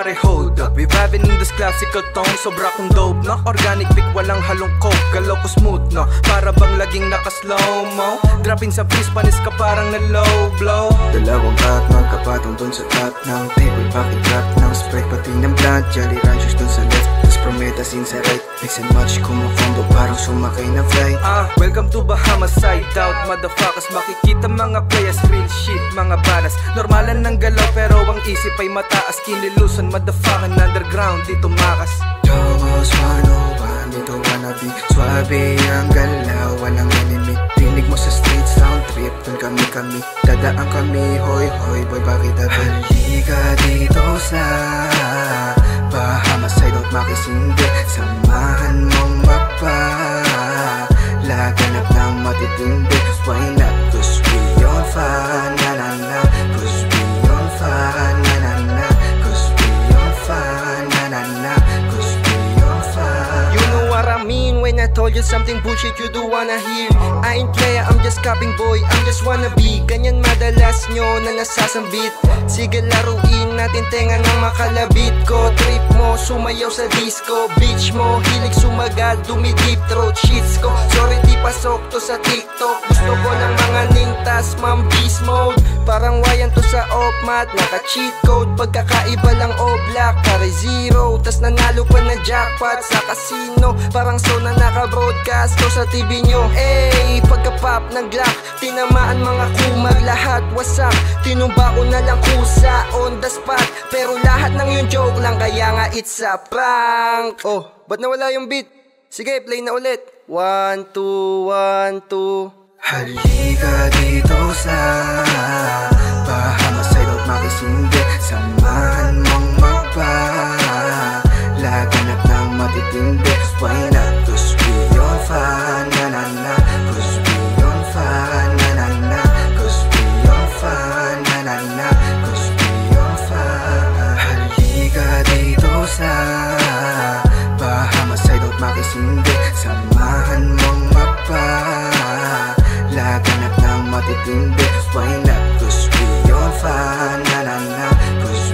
pare hold up, we vibing in this classical tone. Sobra kong dope, no? Organic beat, walang halong coke. Galaw ko smooth, no? Para bang laging naka-slow mo. Dropping sa freeze, panis ka parang na low blow. Dalawang pack, magkapatong dun sa top ng table. Bakit drop ng spray, pati ng blunt. Jolly Ranchers dun sa left, tas Prometheus in sa right. Mix and match, kumukondo parang sumakay na flight. Welcome to Bahamas, side out, motherfuckers. Makikita mga players, real shit, mga balas. Normalan ng galaw, pero ang isip ay mataas. Kinilusan, motherfucking underground, dito makas. Tomos 101, dito wannabe. Swabe ang galaw, walang enemy. Rinig mo sa street sound trip, dun kami dadaan kami, hoy hoy boy, bakit abel? Halika dito sa Bahamas, side out, makisindi. Samahan mong laganap ng matitindi. Why not? Cause we on fire, na na na. Cause we on fire, na na na. Cause we on fire, na na na. Cause we on fire. You know what I mean when I told you something bullshit you do wanna hear. I ain't player, I'm just copying boy, I'm just wanna be. Ganyan madalas nyo na nasasambit. Sige laruin natin tenga ng makalabit ko. Trip mo, sumayaw sa disco. Bitch mo, hilig sumagal, dumi-deep throat shits ko. Sorry di pasok to sa TikTok. Gusto ko ng mga ningtas, ma'am beast mode. Parang wayan to sa off-mat, naka-cheat code. Pagkakaiba lang o-black, pare zero. Tas nanalo pa na jackpot sa casino. Parang so na naka-broadcast ko sa TV nyo. Ey, pagka-pop ng Glock, tinamaan mga kumag, lahat wasak. Tinumba ko na lang kusa on the spot. Pero lahat ng yung joke lang, kaya nga it's a prank. Oh, ba't nawala yung beat? Sige, play na ulit. 1, 2, 1, 2. Halika dito sa Bahamas, side out, makisindi. Samahan mong laganap ng matitindi. Why not? Cause we on fire, na na na. Cause we on fire, na na na. Cause we on fire, na na na. Cause we on fire. Halika dito sa Bahamas, side out, makisindi. Samahan mong laganap ng matitindi. Why not? Cause we on fire, na na na. Cause